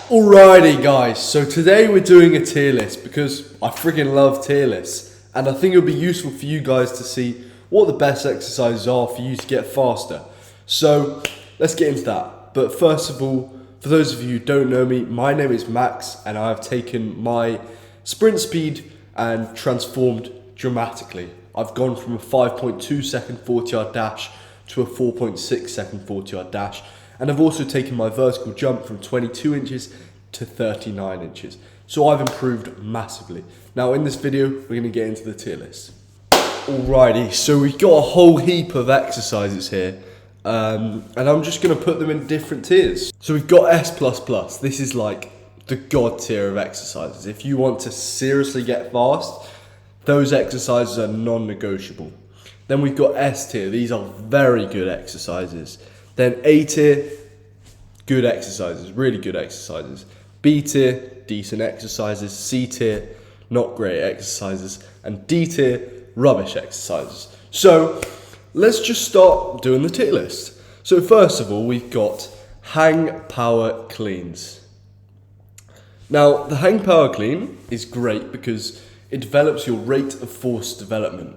Alrighty guys, so today we're doing a tier list because I freaking love tier lists, and I think it'll be useful for you guys to see what the best exercises are for you to get faster. So let's get into that. But first of all, for those of you who don't know me, my name is Max and I've taken my sprint speed and transformed dramatically. I've gone from a 5.2 second 40-yard dash to a 4.6 second 40-yard dash. And I've also taken my vertical jump from 22 inches to 39 inches. So I've improved massively. Now in this video, we're gonna get into the tier list. Alrighty, so we've got a whole heap of exercises here. And I'm just gonna put them in different tiers. So we've got S++. This is like the god tier of exercises. If you want to seriously get fast, those exercises are non-negotiable. Then we've got S tier. These are very good exercises. Then A tier, good exercises, really good exercises. B tier, decent exercises. C tier, not great exercises. And D tier, rubbish exercises. So let's just start doing the tier list. So first of all, we've got hang power cleans. Now, the hang power clean is great because it develops your rate of force development.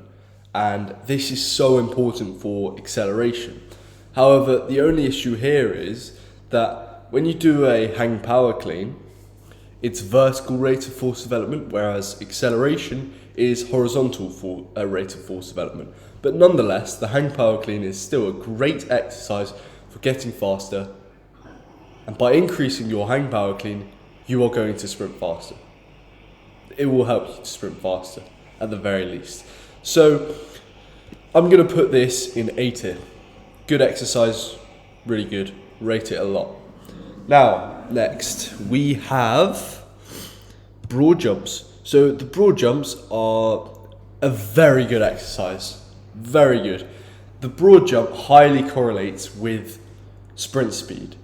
And this is so important for acceleration. However, the only issue here is that when you do a hang power clean, it's vertical rate of force development, whereas acceleration is horizontal rate of force development. But nonetheless, the hang power clean is still a great exercise for getting faster. And by increasing your hang power clean, you are going to sprint faster. It will help you to sprint faster, at the very least. So I'm going to put this in A tier. Good exercise, really good, rate it a lot. Now, next we have broad jumps. So the broad jumps are a very good exercise, very good. The broad jump highly correlates with sprint speed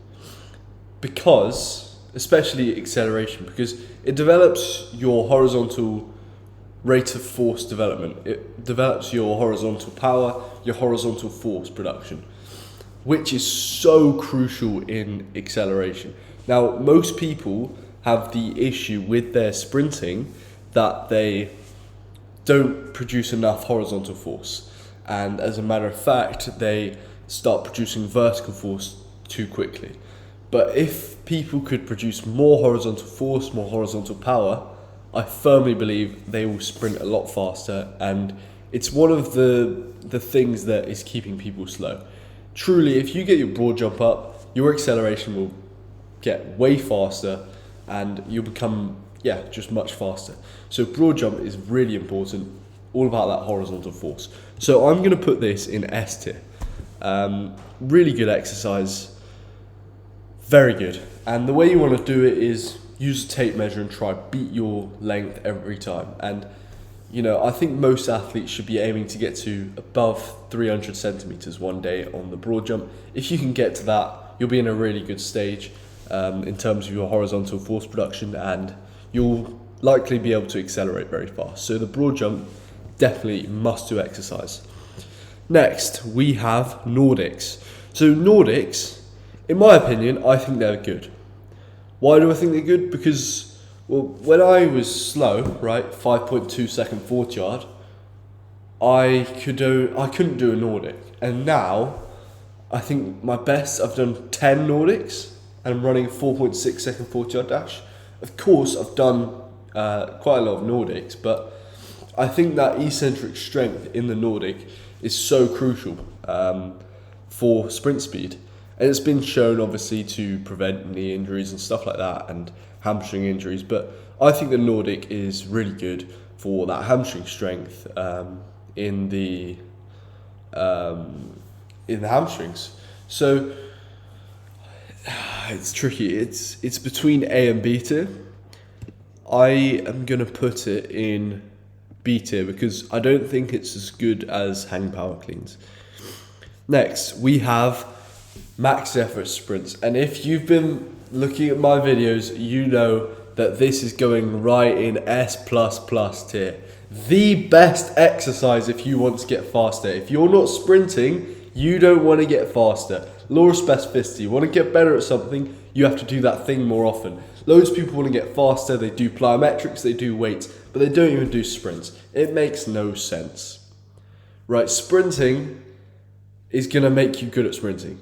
because, especially acceleration, because it develops your horizontal rate of force development. It develops your horizontal power, your horizontal force production, which is so crucial in acceleration. Now, most people have the issue with their sprinting that they don't produce enough horizontal force. And as a matter of fact, they start producing vertical force too quickly. But if people could produce more horizontal force, more horizontal power, I firmly believe they will sprint a lot faster, and it's one of the things that is keeping people slow. Truly, if you get your broad jump up, your acceleration will get way faster and you'll become, just much faster. So broad jump is really important, all about that horizontal force. So I'm gonna put this in S tier. Really good exercise, very good. And the way you wanna do it is use a tape measure and try beat your length every time. And I think most athletes should be aiming to get to above 300 centimeters one day on the broad jump. If you can get to that, you'll be in a really good stage in terms of your horizontal force production, and you'll likely be able to accelerate very fast. So the broad jump, definitely must do exercise. Next, we have Nordics. So Nordics, in my opinion, I think they're good. Why do I think they're good? Because, well, when I was slow, right, 5.2 second 40-yard, I couldn't do a Nordic. And now, I think my best, I've done 10 Nordics, and I'm running a 4.6 second 40-yard dash. Of course, I've done quite a lot of Nordics, but I think that eccentric strength in the Nordic is so crucial for sprint speed. And it's been shown, obviously, to prevent knee injuries and stuff like that, and hamstring injuries. But I think the Nordic is really good for that hamstring strength in the hamstrings. So it's tricky. It's between A and B tier. I am gonna put it in B tier because I don't think it's as good as hang power cleans. Next, we have max effort sprints, and if you've been looking at my videos, you know that this is going right in S++ tier. The best exercise if you want to get faster. If you're not sprinting, you don't want to get faster. Law of specificity, you want to get better at something, you have to do that thing more often. Loads of people want to get faster, they do plyometrics, they do weights, but they don't even do sprints. It makes no sense. Right, sprinting is going to make you good at sprinting.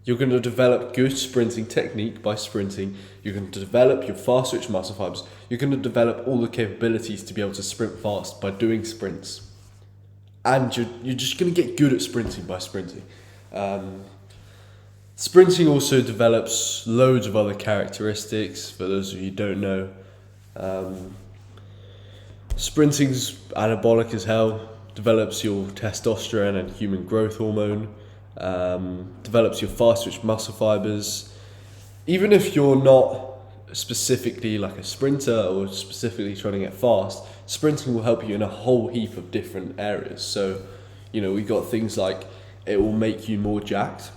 You're going to develop good sprinting technique by sprinting. You're going to develop your fast twitch muscle fibers. You're going to develop all the capabilities to be able to sprint fast by doing sprints. And you're just going to get good at sprinting by sprinting. Sprinting also develops loads of other characteristics. For those of you who don't know, sprinting's anabolic as hell. Develops your testosterone and human growth hormone. Develops your fast twitch muscle fibers. Even if you're not specifically like a sprinter or specifically trying to get fast, sprinting will help you in a whole heap of different areas. So, we've got things like it will make you more jacked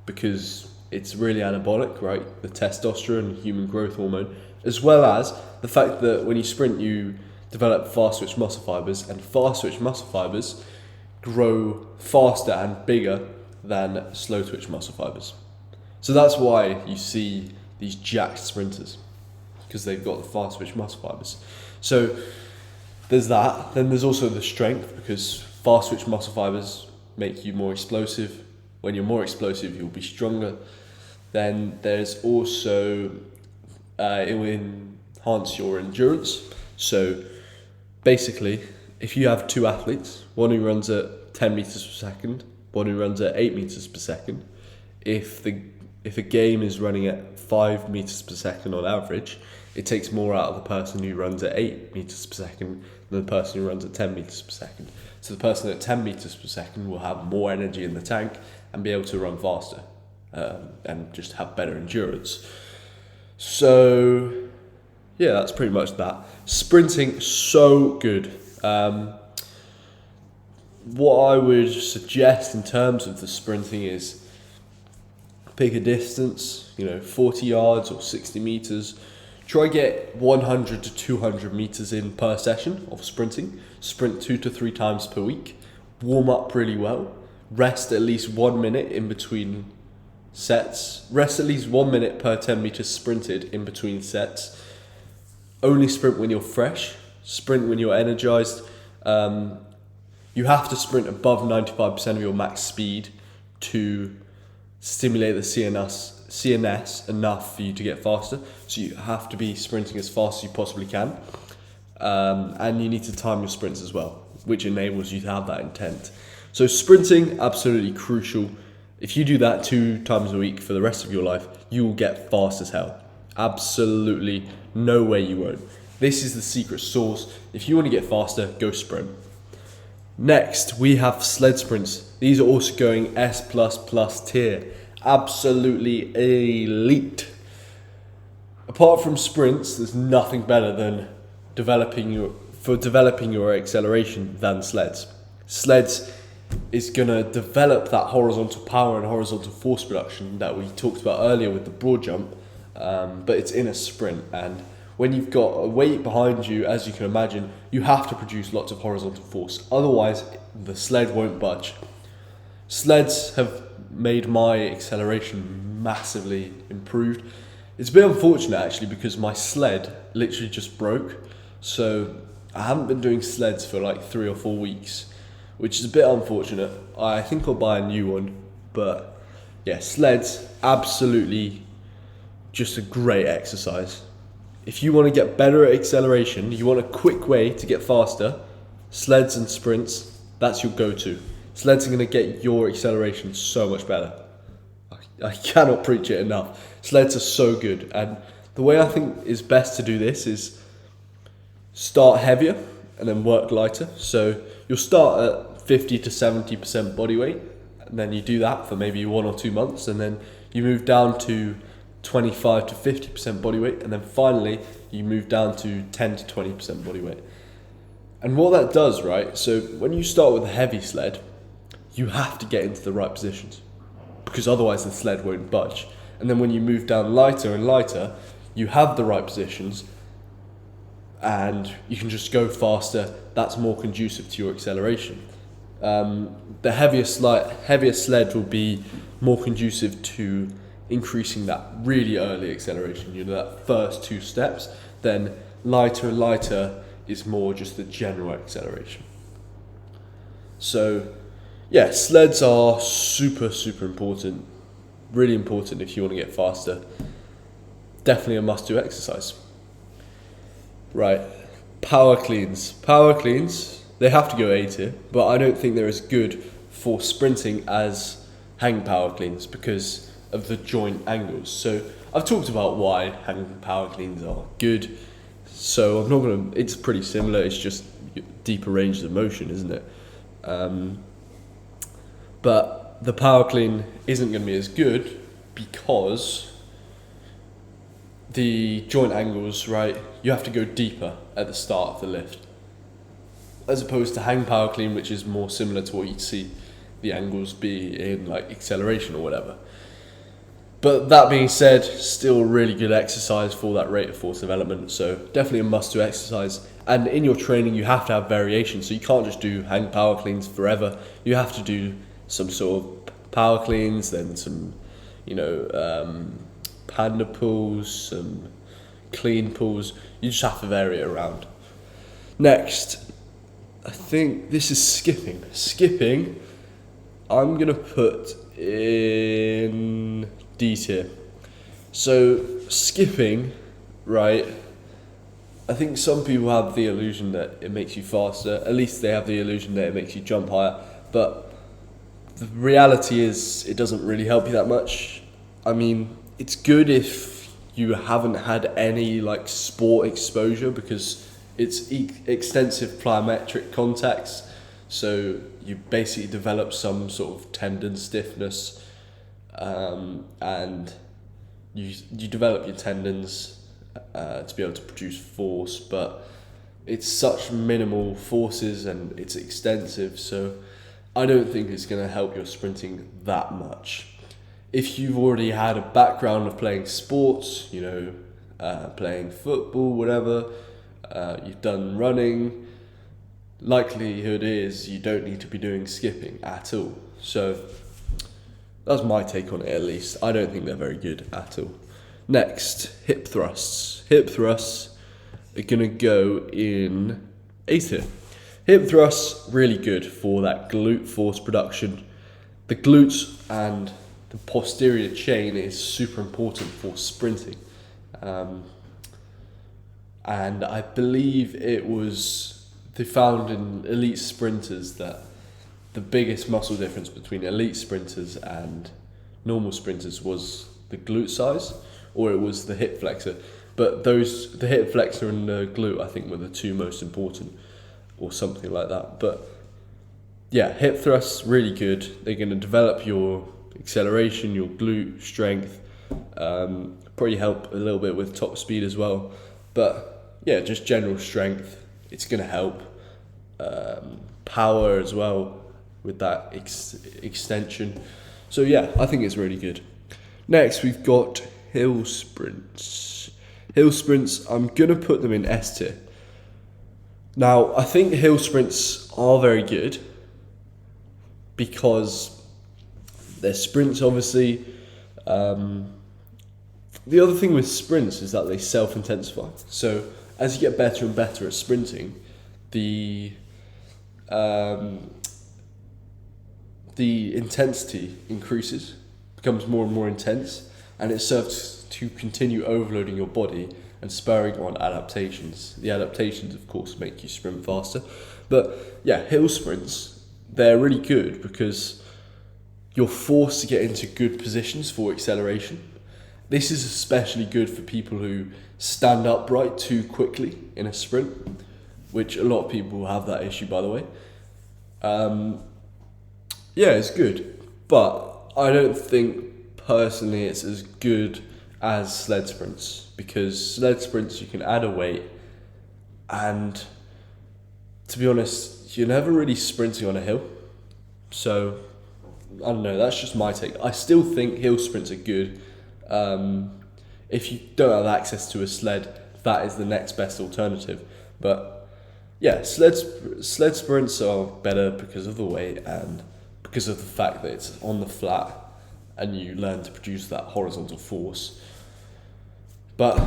because it's really anabolic, right? The testosterone, human growth hormone, as well as the fact that when you sprint, you develop fast twitch muscle fibers, and fast twitch muscle fibers grow faster and bigger than slow twitch muscle fibers. So that's why you see these jacked sprinters, because they've got the fast twitch muscle fibers. So there's that. Then there's also the strength, because fast twitch muscle fibers make you more explosive. When you're more explosive, you'll be stronger. Then there's also it will enhance your endurance. So basically, if you have two athletes, one who runs at 10 meters per second, one who runs at 8 meters per second, if a game is running at 5 meters per second on average, it takes more out of the person who runs at 8 meters per second than the person who runs at 10 meters per second. So the person at 10 meters per second will have more energy in the tank and be able to run faster and just have better endurance. So yeah, that's pretty much that. Sprinting, so good. What I would suggest in terms of the sprinting is pick a distance, 40 yards or 60 meters. Try get 100 to 200 meters in per session of sprinting. Sprint 2 to 3 times per week. Warm up really well. Rest at least 1 minute in between sets. Rest at least 1 minute per 10 meters sprinted in between sets. Only sprint when you're fresh. Sprint when you're energized. You have to sprint above 95% of your max speed to stimulate the CNS enough for you to get faster. So you have to be sprinting as fast as you possibly can. And you need to time your sprints as well, which enables you to have that intent. So sprinting, absolutely crucial. If you do that 2 times a week for the rest of your life, you will get fast as hell. Absolutely no way you won't. This is the secret sauce. If you want to get faster, go sprint. Next, we have sled sprints. These are also going S++ tier. Absolutely elite. Apart from sprints, there's nothing better than developing your acceleration than sleds. Sleds is going to develop that horizontal power and horizontal force production that we talked about earlier with the broad jump, but it's in a sprint. And when you've got a weight behind you, as you can imagine, you have to produce lots of horizontal force. Otherwise, the sled won't budge. Sleds have made my acceleration massively improved. It's a bit unfortunate actually, because my sled literally just broke. So I haven't been doing sleds for like 3 or 4 weeks, which is a bit unfortunate. I think I'll buy a new one. But yeah, sleds, absolutely just a great exercise. If you want to get better at acceleration, you want a quick way to get faster, sleds and sprints, that's your go-to. Sleds are going to get your acceleration so much better. I cannot preach it enough. Sleds are so good. And the way I think is best to do this is start heavier and then work lighter. So you'll start at 50 to 70% body weight, and then you do that for maybe 1 or 2 months, and then you move down to 25 to 50% body weight, and then finally you move down to 10 to 20% body weight. And what that does, right, so when you start with a heavy sled, you have to get into the right positions, because otherwise the sled won't budge. And then when you move down lighter and lighter, you have the right positions and you can just go faster. That's more conducive to your acceleration. The heavier sled will be more conducive to increasing that really early acceleration, that first 2 steps. Then lighter and lighter is more just the general acceleration. So yeah, sleds are super, super important. Really important if you want to get faster. Definitely a must-do exercise. Right, power cleans. Power cleans, they have to go A tier, but I don't think they're as good for sprinting as hang power cleans because of the joint angles. So I've talked about why hang power cleans are good. So I'm not gonna. It's pretty similar. It's just deeper ranges of motion, isn't it? But the power clean isn't going to be as good because the joint angles, right? You have to go deeper at the start of the lift, as opposed to hang power clean, which is more similar to what you'd see the angles be in like acceleration or whatever. But that being said, still a really good exercise for that rate of force development. So definitely a must-do exercise. And in your training, you have to have variation. So you can't just do hang power cleans forever. You have to do some sort of power cleans, then some, panda pulls, some clean pulls. You just have to vary it around. Next, I think this is skipping. Skipping, I'm going to put in D tier. So skipping, right, I think some people have the illusion that it makes you faster. At least they have the illusion that it makes you jump higher. But the reality is it doesn't really help you that much. I mean, it's good if you haven't had any like sport exposure because it's extensive plyometric contacts. So you basically develop some sort of tendon stiffness, and you develop your tendons to be able to produce force, but it's such minimal forces and it's extensive, so I don't think it's going to help your sprinting that much. If you've already had a background of playing sports, playing football, whatever, you've done running, likelihood is you don't need to be doing skipping at all. So that's my take on it, at least. I don't think they're very good at all. Next, hip thrusts. Hip thrusts are going to go in A tier. Hip thrusts, really good for that glute force production. The glutes and the posterior chain is super important for sprinting. And I believe they found in elite sprinters that the biggest muscle difference between elite sprinters and normal sprinters was the glute size, or it was the hip flexor. But the hip flexor and the glute, I think, were the two most important, or something like that. But yeah, hip thrusts, really good. They're going to develop your acceleration, your glute strength, probably help a little bit with top speed as well. But yeah, just general strength, it's going to help. Power as well with that extension. So yeah, I think it's really good. Next, we've got hill sprints. Hill sprints, I'm going to put them in S tier. Now, I think hill sprints are very good because they're sprints, obviously. The other thing with sprints is that they self-intensify. So as you get better and better at sprinting, the intensity increases, becomes more and more intense, and it serves to continue overloading your body and spurring on adaptations. The adaptations, of course, make you sprint faster. But yeah, hill sprints, they're really good because you're forced to get into good positions for acceleration. This is especially good for people who stand upright too quickly in a sprint, which a lot of people have that issue, by the way. Yeah, it's good, but I don't think personally it's as good as sled sprints, because sled sprints you can add a weight, and to be honest, you're never really sprinting on a hill. So I don't know, that's just my take. I still think hill sprints are good. If you don't have access to a sled, that is the next best alternative. But yeah, sled sprints are better because of the weight and because of the fact that it's on the flat, and you learn to produce that horizontal force. But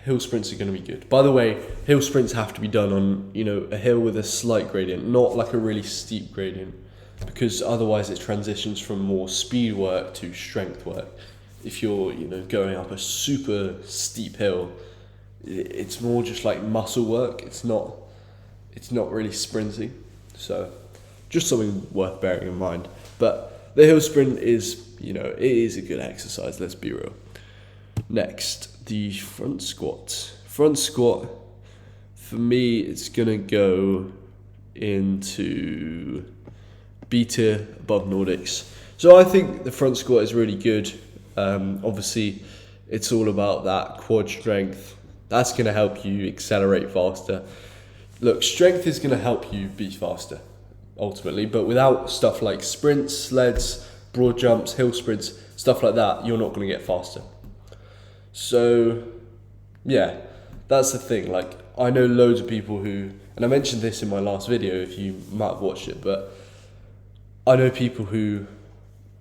hill sprints are going to be good. By the way, hill sprints have to be done on, a hill with a slight gradient, not like a really steep gradient, because otherwise it transitions from more speed work to strength work. If you're, going up a super steep hill, it's more just like muscle work. It's not really sprinting. So just something worth bearing in mind. But the hill sprint is, it is a good exercise, let's be real. Next, the front squat. Front squat, for me, it's going to go into B tier above Nordics. So I think the front squat is really good. Obviously, it's all about that quad strength. That's going to help you accelerate faster. Look, strength is going to help you be faster, ultimately. But without stuff like sprints, sleds, broad jumps, hill sprints, stuff like that, you're not going to get faster. So, yeah, that's the thing. Like, I know loads of people who, and I mentioned this in my last video if you might have watched it, but I know people who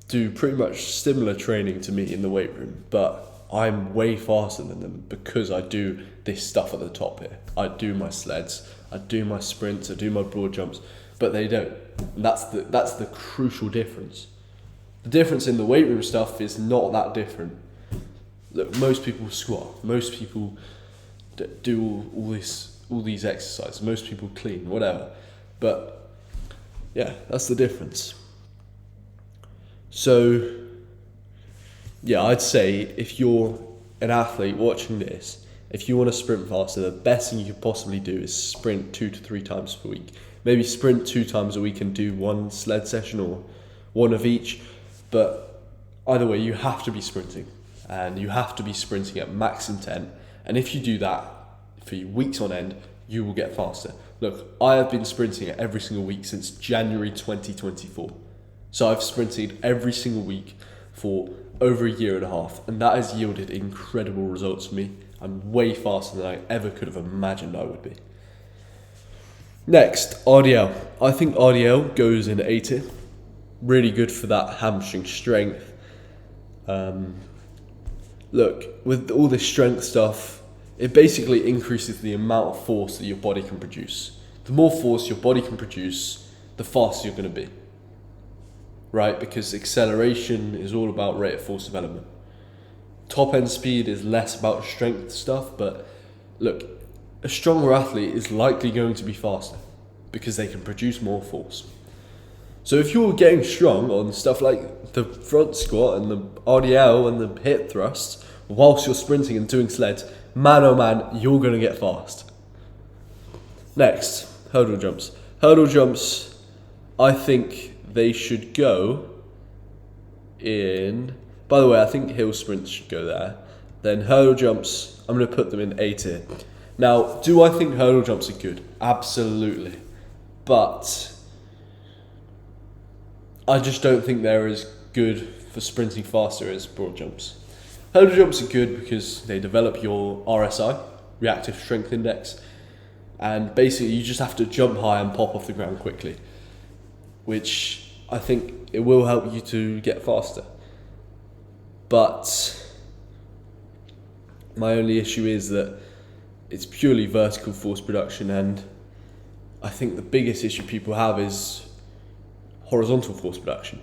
do pretty much similar training to me in the weight room, but I'm way faster than them because I do this stuff at the top here. I do my sleds, I do my sprints, I do my broad jumps, but they don't. And that's the crucial difference. The difference in the weight room stuff is not that different. Look, most people squat, most people do all these exercises, most people clean, whatever. But yeah, that's the difference. So yeah, I'd say if you're an athlete watching this, if you want to sprint faster, the best thing you could possibly do is sprint 2 to 3 times per week. Maybe sprint 2 times a week and do one sled session or one of each. But either way, you have to be sprinting. And you have to be sprinting at max intent. And if you do that for weeks on end, you will get faster. Look, I have been sprinting every single week since January 2024. So I've sprinted every single week for over a year and a half. And that has yielded incredible results for me. I'm way faster than I ever could have imagined I would be. Next, RDL. I think RDL goes in A tier. Really good for that hamstring strength. Look, with all this strength stuff, it basically increases the amount of force that your body can produce. The more force your body can produce, the faster you're going to be. Right? Because acceleration is all about rate of force development. Top end speed is less about strength stuff, but look, a stronger athlete is likely going to be faster because they can produce more force. So if you're getting strong on stuff like the front squat and the RDL and the hip thrusts whilst you're sprinting and doing sleds, man oh man, you're going to get fast. Next, hurdle jumps. Hurdle jumps, I think they should go in... By the way, I think hill sprints should go there. Then hurdle jumps, I'm going to put them in A tier. Now, do I think hurdle jumps are good? Absolutely. But I just don't think they're as good for sprinting faster as broad jumps. Hurdle jumps are good because they develop your RSI, reactive strength index, and basically you just have to jump high and pop off the ground quickly, which I think it will help you to get faster. But my only issue is that it's purely vertical force production, and I think the biggest issue people have is horizontal force production.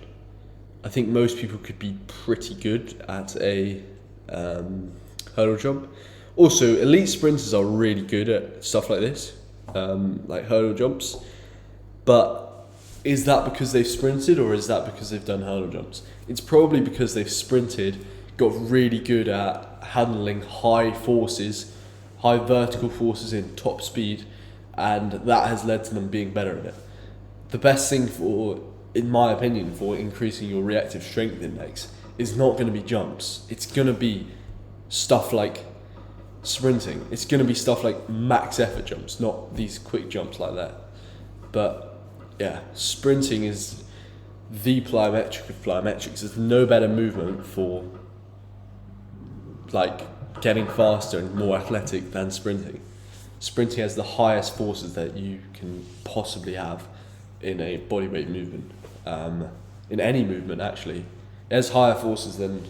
I think most people could be pretty good at a hurdle jump. Also, elite sprinters are really good at stuff like this, like hurdle jumps. But is that because they've sprinted, or is that because they've done hurdle jumps? It's probably because they've sprinted, got really good at handling high forces, high vertical forces in top speed, and that has led to them being better at it. The best thing for, in my opinion, for increasing your reactive strength index is not going to be jumps. It's going to be stuff like sprinting. It's going to be stuff like max effort jumps, not these quick jumps like that. But yeah, sprinting is the plyometric of plyometrics. There's no better movement for like getting faster and more athletic than sprinting. Sprinting has the highest forces that you can possibly have in a bodyweight movement, in any movement actually. It has higher forces than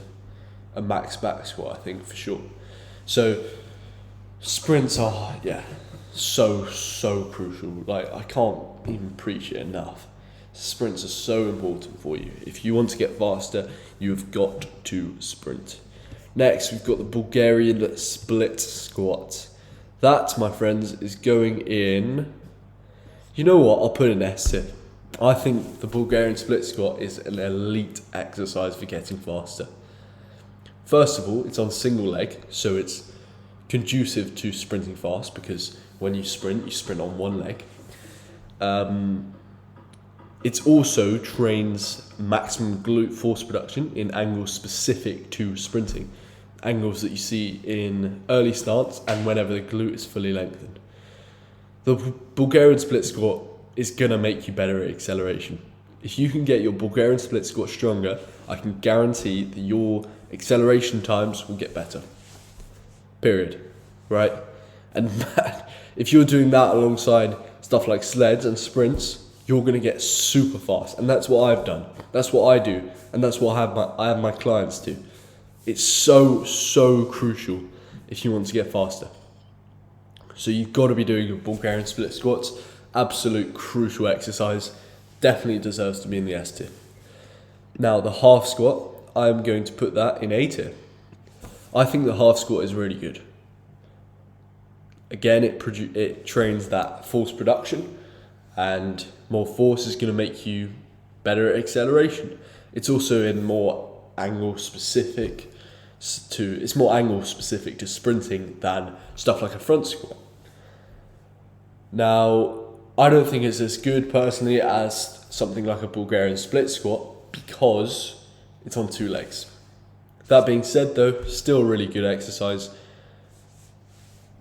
a max back squat, I think, for sure. So sprints are, so crucial. Like, I can't even preach it enough. Sprints are so important for you. If you want to get faster, you've got to sprint. Next, we've got the Bulgarian split squat. That, my friends, is going in... You know what? I'll put an S here. I think the Bulgarian split squat is an elite exercise for getting faster. First of all, it's on single leg, so it's conducive to sprinting fast, because when you sprint on one leg. It also trains maximum glute force production in angles specific to sprinting. Angles that you see in early starts and whenever the glute is fully lengthened. The Bulgarian split squat is going to make you better at acceleration. If you can get your Bulgarian split squat stronger, I can guarantee that your acceleration times will get better. Period. Right? And if you're doing that alongside stuff like sleds and sprints, you're going to get super fast. And that's what I've done. That's what I do. And that's what I have my clients do. It's so crucial if you want to get faster. So you've got to be doing your Bulgarian split squats. Absolute crucial exercise. Definitely deserves to be in the S tier. Now the half squat, I'm going to put that in A tier. I think the half squat is really good. Again, it trains that force production, and more force is going to make you better at acceleration. It's also in more angle specific to sprinting than stuff like a front squat. Now, I don't think it's as good personally as something like a Bulgarian split squat because it's on two legs. That being said though, still a really good exercise.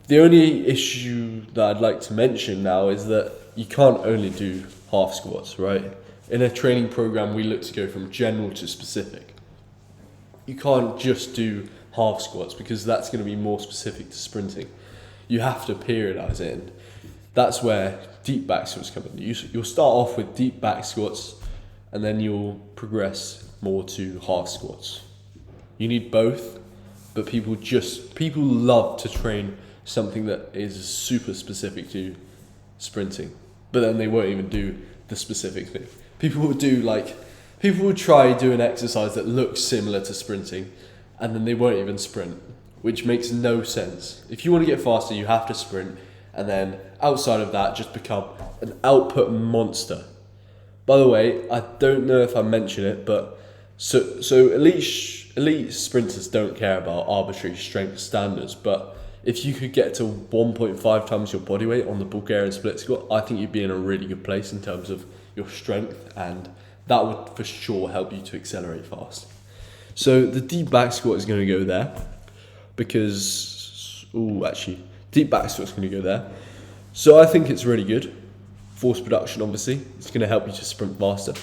The only issue that I'd like to mention now is that you can't only do half squats, right? In a training program, we look to go from general to specific. You can't just do half squats because that's going to be more specific to sprinting. You have to periodize it. And that's where deep back squats come in. You'll start off with deep back squats and then you'll progress more to half squats. You need both, but people love to train something that is super specific to sprinting, but then they won't even do the specific thing. People will try do an exercise that looks similar to sprinting, and then they won't even sprint, which makes no sense. If you want to get faster, you have to sprint, and then outside of that, just become an output monster. By the way, I don't know if I mentioned it, but so elite sprinters don't care about arbitrary strength standards, but if you could get to 1.5 times your body weight on the Bulgarian split squat, I think you'd be in a really good place in terms of your strength, and that would for sure help you to accelerate fast. So the deep back squat is going to go there because, deep back squat is going to go there. So I think it's really good. Force production, obviously, it's going to help you to sprint faster.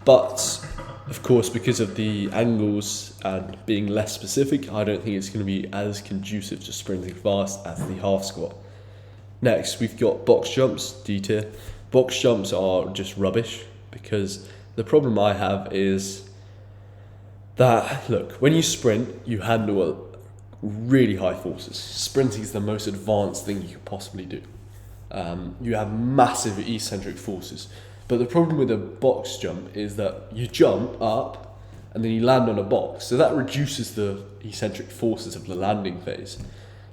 But of course, because of the angles and being less specific, I don't think it's going to be as conducive to sprinting fast as the half squat. Next, we've got box jumps, D tier. Box jumps are just rubbish because the problem I have is that, look, when you sprint, you handle really high forces. Sprinting is the most advanced thing you could possibly do. You have massive eccentric forces. But the problem with a box jump is that you jump up and then you land on a box. So that reduces the eccentric forces of the landing phase.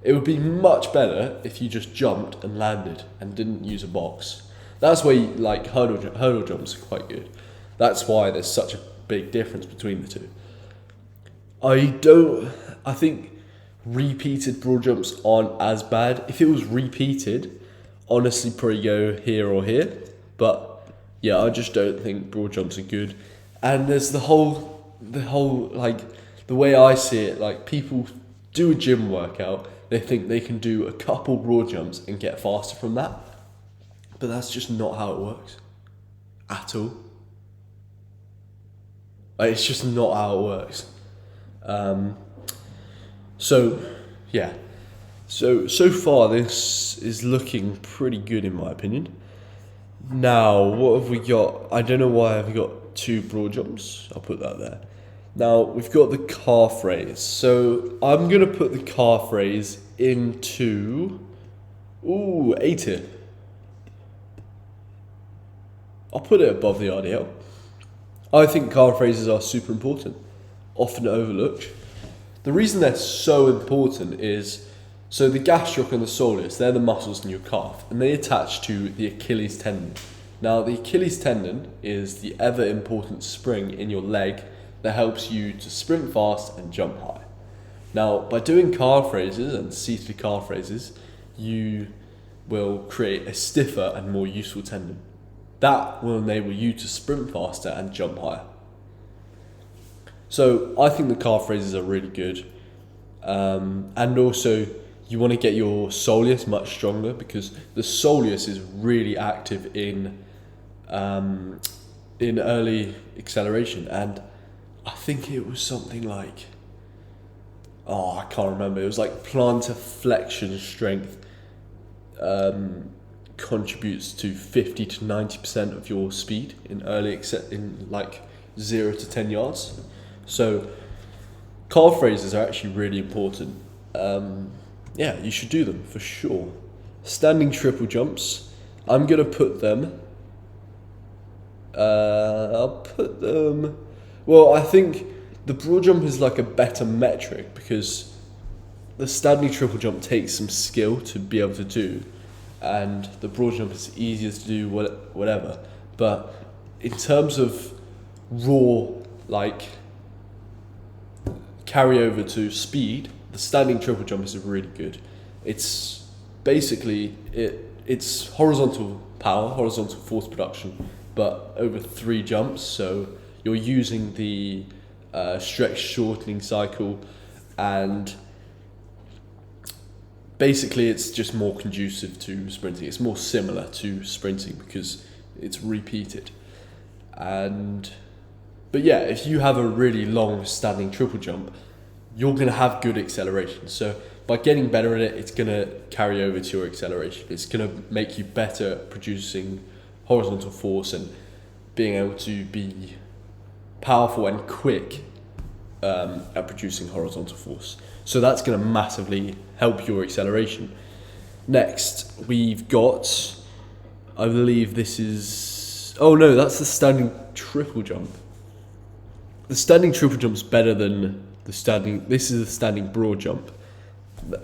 It would be much better if you just jumped and landed and didn't use a box. That's why hurdle jumps are quite good. That's why there's such a big difference between the two. I think repeated broad jumps aren't as bad. If it was repeated, honestly probably go here or here. But yeah, I just don't think broad jumps are good. And there's the whole the way I see it, like people do a gym workout, they think they can do a couple broad jumps and get faster from that. But that's just not how it works at all. It's just not how it works. So far this is looking pretty good in my opinion. Now, what have we got? I don't know why I've got 2 broad jumps. I'll put that there. Now we've got the calf raise. So I'm gonna put the calf raise into A tier. I'll put it above the RDL. I think calf raises are super important, often overlooked. The reason they're so important is, so the gastroc and the soleus, they're the muscles in your calf, and they attach to the Achilles tendon. Now, the Achilles tendon is the ever important spring in your leg that helps you to sprint fast and jump high. Now, by doing calf raises and C3 calf raises, you will create a stiffer and more useful tendon. That will enable you to sprint faster and jump higher. So I think the calf raises are really good. And also you want to get your soleus much stronger, because the soleus is really active in early acceleration. And I think it was something like, I can't remember. It was like plantar flexion strength contributes to 50 to 90% of your speed in in like 0 to 10 yards. So calf raises are actually really important. Yeah, you should do them for sure. Standing triple jumps, I'm gonna put them. Well, I think the broad jump is like a better metric, because the standing triple jump takes some skill to be able to do, and the broad jump is easier to do whatever. But in terms of raw, like, carry over to speed, the standing triple jump is really good. It's basically, it's horizontal power, horizontal force production, but over 3 jumps. So you're using the stretch shortening cycle, and basically it's just more conducive to sprinting. It's more similar to sprinting because it's repeated. But yeah, if you have a really long standing triple jump, you're going to have good acceleration. So by getting better at it, it's going to carry over to your acceleration. It's going to make you better at producing horizontal force and being able to be powerful and quick at producing horizontal force. So that's going to massively help your acceleration. Next, we've got, I believe this is, that's the standing triple jump. The standing triple jump's better than this is the standing broad jump.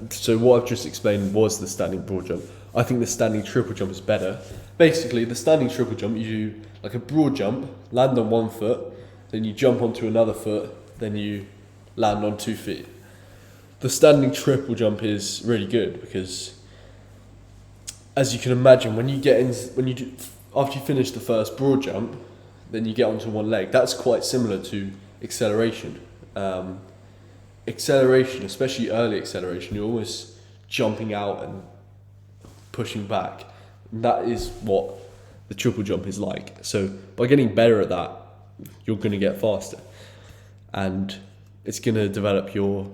So what I've just explained was the standing broad jump. I think the standing triple jump is better. Basically, the standing triple jump, you do like a broad jump, land on 1 foot, then you jump onto another foot, then you land on 2 feet. The standing triple jump is really good because, as you can imagine, after you finish the first broad jump, then you get onto 1 leg. That's quite similar to acceleration. Acceleration, especially early acceleration, you're always jumping out and pushing back. And that is what the triple jump is like. So by getting better at that, you're going to get faster, and it's going to develop your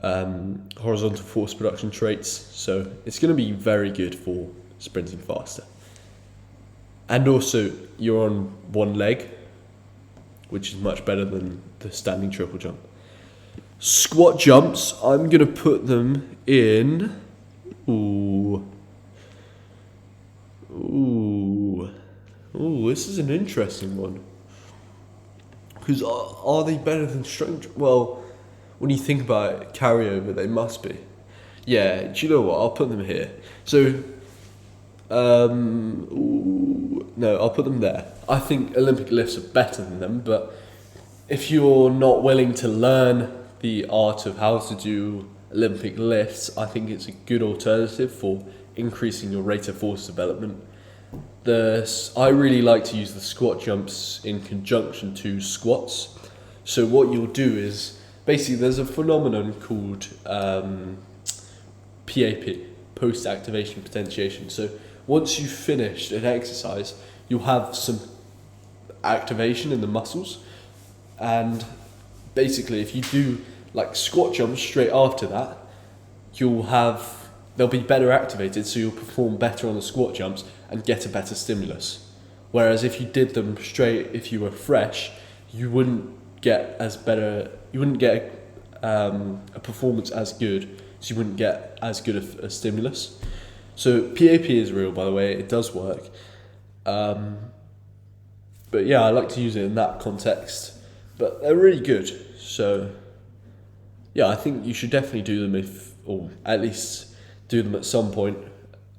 horizontal force production traits. So it's going to be very good for sprinting faster. And also, you're on 1 leg, which is much better than the standing triple jump. Squat jumps, I'm going to put them in. This is an interesting one. Because are they better than strength? Well, when you think about it, carryover, they must be. Yeah, do you know what? I'll put them here. So, no, I'll put them there. I think Olympic lifts are better than them, but if you're not willing to learn the art of how to do Olympic lifts, I think it's a good alternative for increasing your rate of force development. I really like to use the squat jumps in conjunction to squats. So what you'll do is, basically there's a phenomenon called PAP, post-activation potentiation. So once you've finished an exercise, you'll have some activation in the muscles, and basically if you do like squat jumps straight after that, they'll be better activated, so you'll perform better on the squat jumps and get a better stimulus. Whereas if you did them straight, if you were fresh, you wouldn't get a performance as good, so you wouldn't get as good a stimulus. So PAP is real, by the way, it does work. But yeah, I like to use it in that context. But they're really good. So yeah, I think you should definitely do them or at least do them at some point.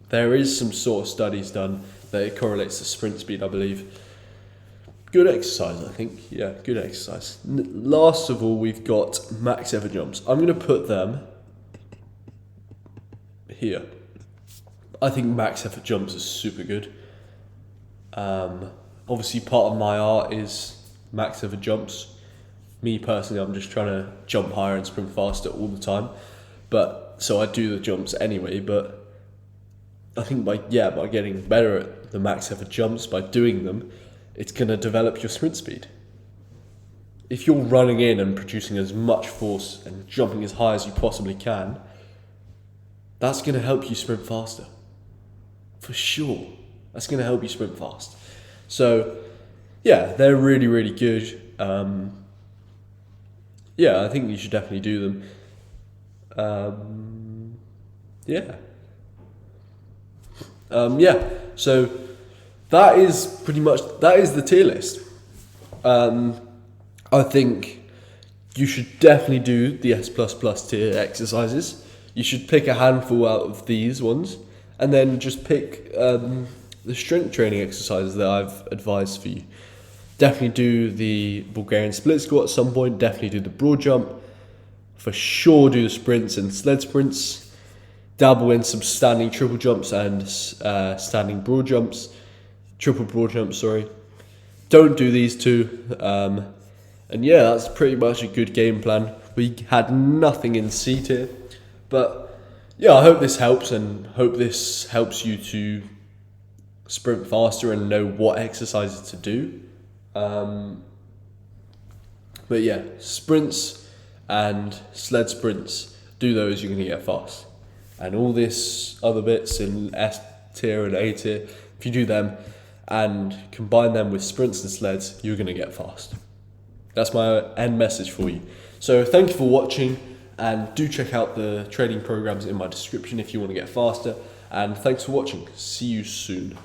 There is some sort of studies done that it correlates to sprint speed, I believe. Good exercise, I think. Yeah, good exercise. Last of all, we've got max effort jumps. I'm going to put them here. I think max effort jumps is super good. Obviously, part of my art is max effort jumps. Me personally, I'm just trying to jump higher and sprint faster all the time. But so I do the jumps anyway. But I think by getting better at the max effort jumps, by doing them, it's going to develop your sprint speed. If you're running in and producing as much force and jumping as high as you possibly can, that's going to help you sprint faster. For sure. That's going to help you sprint fast. So, yeah, they're really, really good. Yeah, I think you should definitely do them. Yeah, so that is the tier list. I think you should definitely do the S++ tier exercises. You should pick a handful out of these ones, and then just pick the strength training exercises that I've advised for you. Definitely do the Bulgarian split squat at some point. Definitely do the broad jump. For sure do the sprints and sled sprints. Dabble in some standing triple jumps and standing broad jumps. Triple broad jumps, sorry. Don't do these two. And yeah, that's pretty much a good game plan. We had nothing in C tier. But yeah, I hope this helps, and hope this helps you to sprint faster and know what exercises to do. But yeah, sprints and sled sprints, do those, you're going to get fast. And all this other bits in S tier and A tier, if you do them and combine them with sprints and sleds, you're going to get fast. That's my end message for you. So thank you for watching, and do check out the training programs in my description if you want to get faster. And thanks for watching. See you soon.